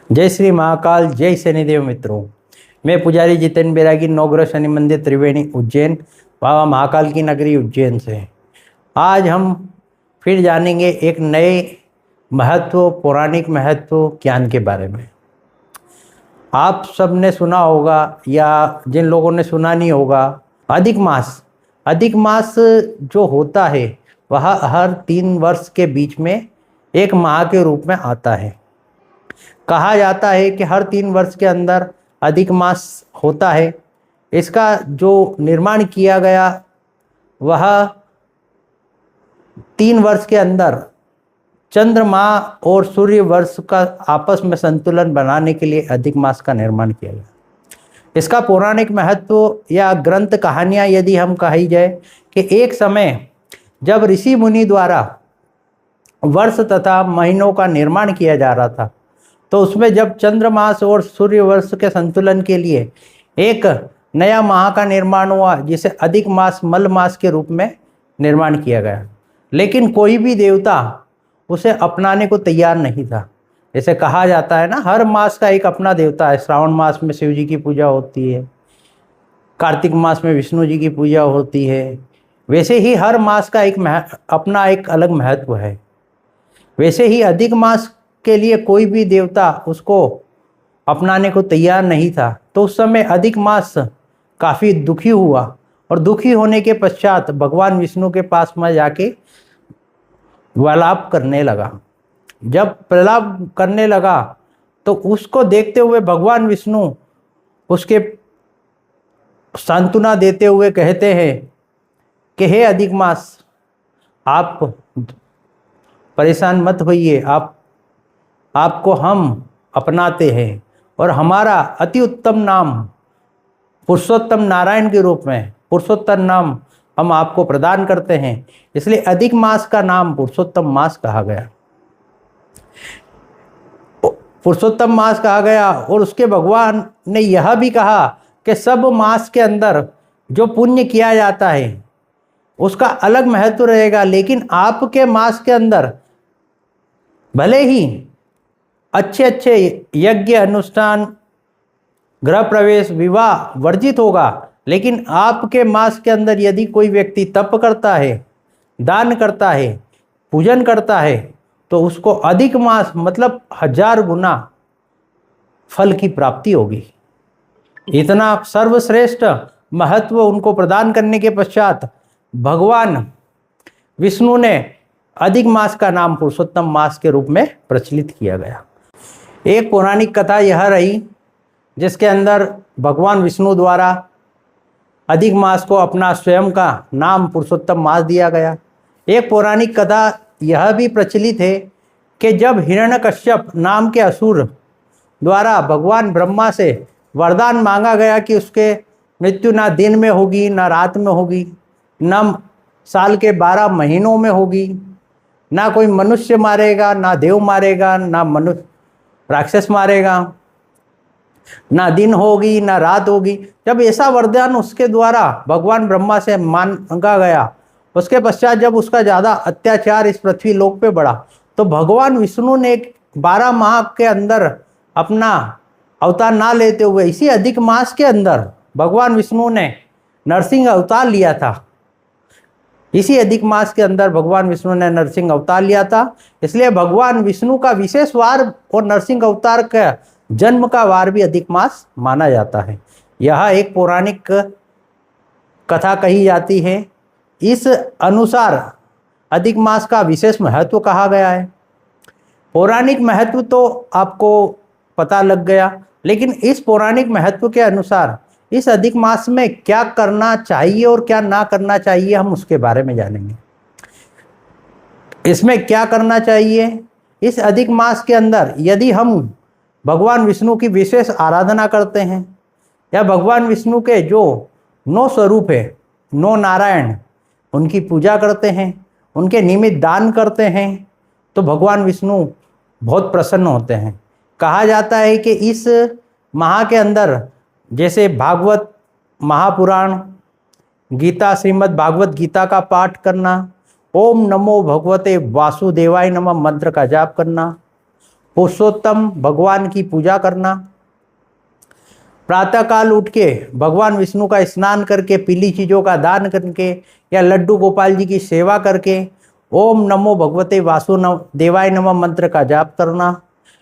जय श्री महाकाल, जय शनिदेव। मित्रों, मैं पुजारी जितेंद्र बैरागी, नवग्रह शनि मंदिर त्रिवेणी उज्जैन, बाबा महाकाल की नगरी उज्जैन से। आज हम फिर जानेंगे एक नए महत्व, पौराणिक महत्व ज्ञान के बारे में। आप सबने सुना होगा या जिन लोगों ने सुना नहीं होगा, अधिक मास जो होता है वह हर 3 वर्ष के बीच में एक माह के रूप में आता है। कहा जाता है कि हर 3 वर्ष के अंदर अधिक मास होता है। इसका जो निर्माण किया गया वह 3 वर्ष के अंदर चंद्रमा और सूर्य वर्ष का आपस में संतुलन बनाने के लिए अधिक मास का निर्माण किया गया। इसका पौराणिक महत्व या ग्रंथ कहानियाँ यदि हम कही जाए कि एक समय जब ऋषि मुनि द्वारा वर्ष तथा महीनों का निर्माण किया जा रहा था, तो उसमें जब चंद्रमास और सूर्य वर्ष के संतुलन के लिए एक नया माह का निर्माण हुआ, जिसे अधिक मास मल मास के रूप में निर्माण किया गया। लेकिन कोई भी देवता उसे अपनाने को तैयार नहीं था। जैसे कहा जाता है ना, हर मास का एक अपना देवता है। श्रावण मास में शिव जी की पूजा होती है, कार्तिक मास में विष्णु जी की पूजा होती है। वैसे ही हर मास का अपना एक अलग महत्व है। वैसे ही अधिक मास के लिए कोई भी देवता उसको अपनाने को तैयार नहीं था। तो उस समय अधिक मास काफ़ी दुखी हुआ और दुखी होने के पश्चात भगवान विष्णु के पास में जाके विलाप करने लगा। जब प्रलाप करने लगा तो उसको देखते हुए भगवान विष्णु उसके सांत्वना देते हुए कहते हैं कि हे अधिक मास, आप परेशान मत होइए, आपको हम अपनाते हैं और हमारा अति उत्तम नाम पुरुषोत्तम नारायण के रूप में पुरुषोत्तम नाम हम आपको प्रदान करते हैं। इसलिए अधिक मास का नाम पुरुषोत्तम मास कहा गया। पुरुषोत्तम मास कहा गया और उसके भगवान ने यह भी कहा कि सब मास के अंदर जो पुण्य किया जाता है उसका अलग महत्व रहेगा, लेकिन आपके मास के अंदर भले ही अच्छे अच्छे यज्ञ अनुष्ठान, गृह प्रवेश, विवाह वर्जित होगा, लेकिन आपके मास के अंदर यदि कोई व्यक्ति तप करता है, दान करता है, पूजन करता है, तो उसको अधिक मास मतलब 1000 गुना फल की प्राप्ति होगी। इतना सर्वश्रेष्ठ महत्व उनको प्रदान करने के पश्चात भगवान विष्णु ने अधिक मास का नाम पुरुषोत्तम मास के रूप में प्रचलित किया गया। एक पौराणिक कथा यह रही जिसके अंदर भगवान विष्णु द्वारा अधिक मास को अपना स्वयं का नाम पुरुषोत्तम मास दिया गया। एक पौराणिक कथा यह भी प्रचलित है कि जब हिरण्यकश्यप नाम के असुर द्वारा भगवान ब्रह्मा से वरदान मांगा गया कि उसके मृत्यु ना दिन में होगी, ना रात में होगी, न साल के 12 महीनों में होगी, ना कोई मनुष्य मारेगा, ना देव मारेगा, ना मनुष्य राक्षस मारेगा, ना दिन होगी ना रात होगी। जब ऐसा वरदान उसके द्वारा भगवान ब्रह्मा से मांगा गया, उसके पश्चात जब उसका ज़्यादा अत्याचार इस पृथ्वी लोक पे बढ़ा, तो भगवान विष्णु ने 12 माह के अंदर अपना अवतार ना लेते हुए इसी अधिक मास के अंदर भगवान विष्णु ने नरसिंह अवतार लिया था। इसी अधिक मास के अंदर भगवान विष्णु ने नरसिंह अवतार लिया था। इसलिए भगवान विष्णु का विशेष वार और नरसिंह अवतार का जन्म का वार भी अधिक मास माना जाता है। यह एक पौराणिक कथा कही जाती है। इस अनुसार अधिक मास का विशेष महत्व कहा गया है। पौराणिक महत्व तो आपको पता लग गया, लेकिन इस पौराणिक महत्व के अनुसार इस अधिक मास में क्या करना चाहिए और क्या ना करना चाहिए, हम उसके बारे में जानेंगे। इसमें क्या करना चाहिए, इस अधिक मास के अंदर यदि हम भगवान विष्णु की विशेष आराधना करते हैं या भगवान विष्णु के जो 9 स्वरूप है, 9 नारायण, उनकी पूजा करते हैं, उनके निमित्त दान करते हैं, तो भगवान विष्णु बहुत प्रसन्न होते हैं। कहा जाता है कि इस माह के अंदर जैसे भागवत महापुराण, गीता, श्रीमद् भागवत गीता का पाठ करना, ओम नमो भगवते वासुदेवाय नमः मंत्र का जाप करना, पुरुषोत्तम भगवान की पूजा करना, प्रातःकाल उठ के भगवान विष्णु का स्नान करके पीली चीज़ों का दान करके या लड्डू गोपाल जी की सेवा करके ओम नमो भगवते वासुदेवाय नमः मंत्र का जाप करना।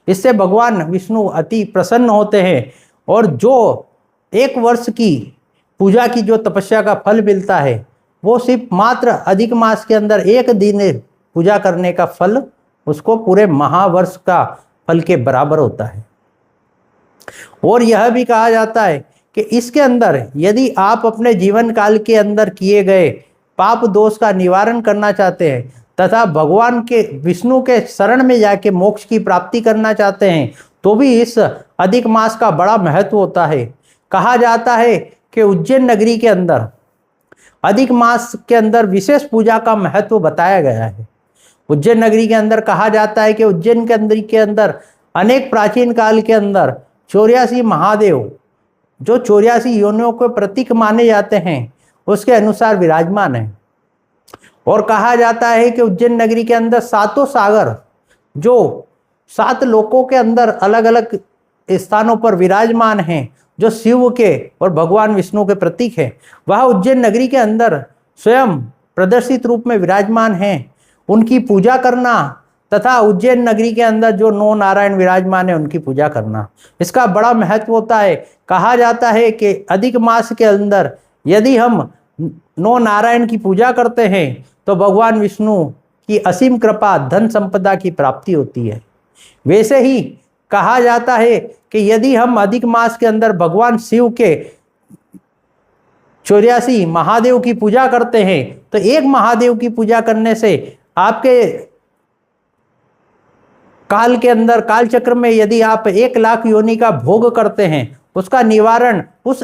इससे भगवान विष्णु अति प्रसन्न होते हैं और जो एक वर्ष की पूजा की जो तपस्या का फल मिलता है वो सिर्फ मात्र अधिक मास के अंदर एक दिन पूजा करने का फल उसको पूरे महावर्ष का फल के बराबर होता है। और यह भी कहा जाता है कि इसके अंदर यदि आप अपने जीवन काल के अंदर किए गए पाप दोष का निवारण करना चाहते हैं तथा भगवान के विष्णु के शरण में जाके मोक्ष की प्राप्ति करना चाहते हैं तो भी इस अधिक मास का बड़ा महत्व होता है। कहा जाता है कि उज्जैन नगरी के अंदर अधिक मास के अंदर विशेष पूजा का महत्व बताया गया है। उज्जैन नगरी के अंदर कहा जाता है कि उज्जैन के अंदर अनेक प्राचीन काल के अंदर 84 महादेव जो 84 योनियों के प्रतीक माने जाते हैं उसके अनुसार विराजमान है। और कहा जाता है कि उज्जैन नगरी के अंदर सातों सागर जो 7 लोकों के अंदर अलग अलग स्थानों पर विराजमान हैं जो शिव के और भगवान विष्णु के प्रतीक है वह उज्जैन नगरी के अंदर स्वयं प्रदर्शित रूप में विराजमान हैं। उनकी पूजा करना तथा उज्जैन नगरी के अंदर जो 9 नारायण विराजमान है उनकी पूजा करना इसका बड़ा महत्व होता है। कहा जाता है कि अधिक मास के अंदर यदि हम 9 नारायण की पूजा करते हैं तो भगवान विष्णु की असीम कृपा धन संपदा की प्राप्ति होती है। वैसे ही कहा जाता है कि यदि हम अधिक मास के अंदर भगवान शिव के 84 महादेव की पूजा करते हैं तो एक महादेव की पूजा करने से आपके काल के अंदर काल चक्र में यदि आप 1 लाख योनि का भोग करते हैं उसका निवारण उन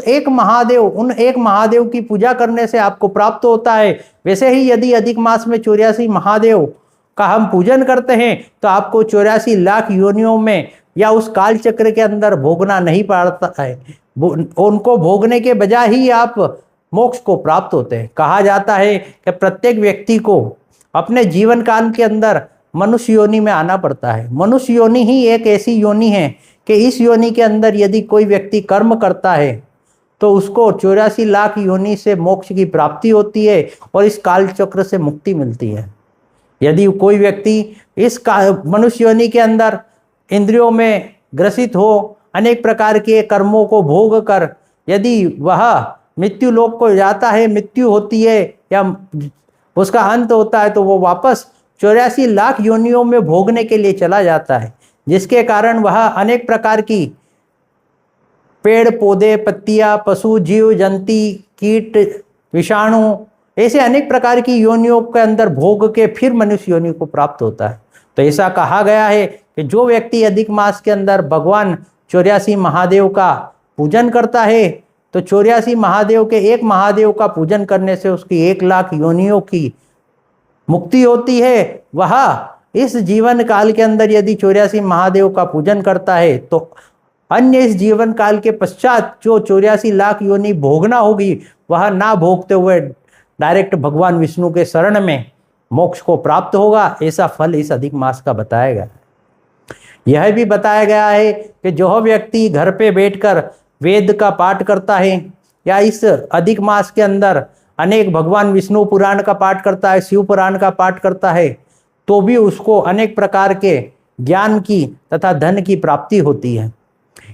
एक महादेव की पूजा करने से आपको प्राप्त होता है। वैसे ही यदि अधिक मास में 84 महादेव का हम पूजन करते हैं तो आपको 84 लाख योनियों में या उस काल चक्र के अंदर भोगना नहीं पड़ता है, उनको भोगने के बजाय ही आप मोक्ष को प्राप्त होते हैं। कहा जाता है कि प्रत्येक व्यक्ति को अपने जीवन काल के अंदर मनुष्य योनि में आना पड़ता है। मनुष्य योनि ही एक ऐसी योनि है कि इस योनि के अंदर यदि कोई व्यक्ति कर्म करता है तो उसको 84 लाख योनि से मोक्ष की प्राप्ति होती है और इस काल चक्र से मुक्ति मिलती है। यदि कोई व्यक्ति इस मनुष्य योनि के अंदर इंद्रियों में ग्रसित हो अनेक प्रकार के कर्मों को भोग कर यदि वह मृत्यु लोक को जाता है, मृत्यु होती है या उसका अंत होता है तो वो वापस 84 लाख योनियों में भोगने के लिए चला जाता है, जिसके कारण वह अनेक प्रकार की पेड़ पौधे पत्तियां पशु जीव जंती कीट विषाणु ऐसे अनेक प्रकार की योनियों के अंदर भोग के फिर मनुष्य योनि को प्राप्त होता है। तो ऐसा कहा गया है कि जो व्यक्ति अधिक मास के अंदर भगवान 84 महादेव का पूजन करता है तो 84 महादेव के एक महादेव का पूजन करने से उसकी 1 लाख योनियों की मुक्ति होती है। वह इस जीवन काल के अंदर यदि 84 महादेव का पूजन करता है तो अन्य इस जीवन काल के पश्चात जो 84 लाख योनि भोगना होगी वह ना भोगते हुए डायरेक्ट भगवान विष्णु के शरण में मोक्ष को प्राप्त होगा। ऐसा फल इस अधिक मास का बताया गया है। यह भी बताया गया है कि जो व्यक्ति घर पे बैठकर वेद का पाठ करता है या इस अधिक मास के अंदर अनेक भगवान विष्णु पुराण का पाठ करता है, शिव पुराण का पाठ करता है तो भी उसको अनेक प्रकार के ज्ञान की तथा धन की प्राप्ति होती है।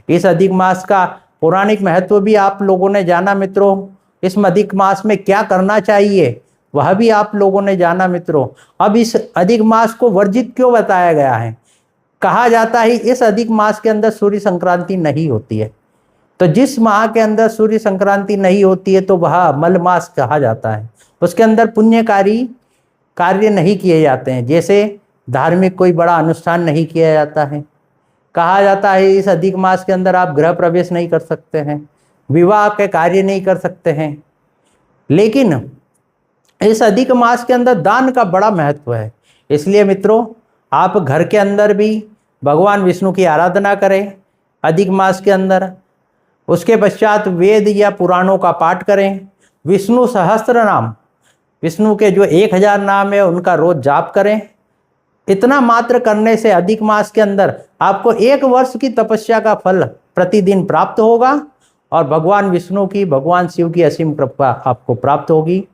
इस अधिक मास का पौराणिक महत्व भी आप लोगों ने जाना मित्रों। इस अधिक मास में क्या करना चाहिए वह भी आप लोगों ने जाना मित्रों। अब इस अधिक मास को वर्जित क्यों बताया गया है? कहा जाता है इस अधिक मास के अंदर सूर्य संक्रांति नहीं होती है, तो जिस माह के अंदर सूर्य संक्रांति नहीं होती है तो वह मल मास कहा जाता है। उसके अंदर पुण्यकारी कार्य नहीं किए जाते हैं, जैसे धार्मिक कोई बड़ा अनुष्ठान नहीं किया जाता है। कहा जाता है इस अधिक मास के अंदर आप गृह प्रवेश नहीं कर सकते हैं, विवाह के कार्य नहीं कर सकते हैं। लेकिन इस अधिक मास के अंदर दान का बड़ा महत्व है। इसलिए मित्रों आप घर के अंदर भी भगवान विष्णु की आराधना करें अधिक मास के अंदर। उसके पश्चात वेद या पुराणों का पाठ करें। विष्णु सहस्त्र नाम, विष्णु के जो 1000 नाम है उनका रोज जाप करें। इतना मात्र करने से अधिक मास के अंदर आपको 1 वर्ष की तपस्या का फल प्रतिदिन प्राप्त होगा और भगवान विष्णु की, भगवान शिव की असीम कृपा आपको प्राप्त होगी।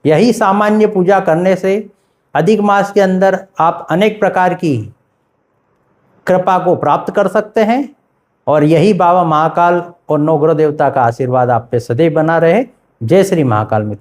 यही सामान्य पूजा करने से अधिक मास के अंदर आप अनेक प्रकार की कृपा को प्राप्त कर सकते हैं। और यही बाबा महाकाल और नवग्रह देवता का आशीर्वाद आप पे सदैव बना रहे। जय श्री महाकाल मित्र।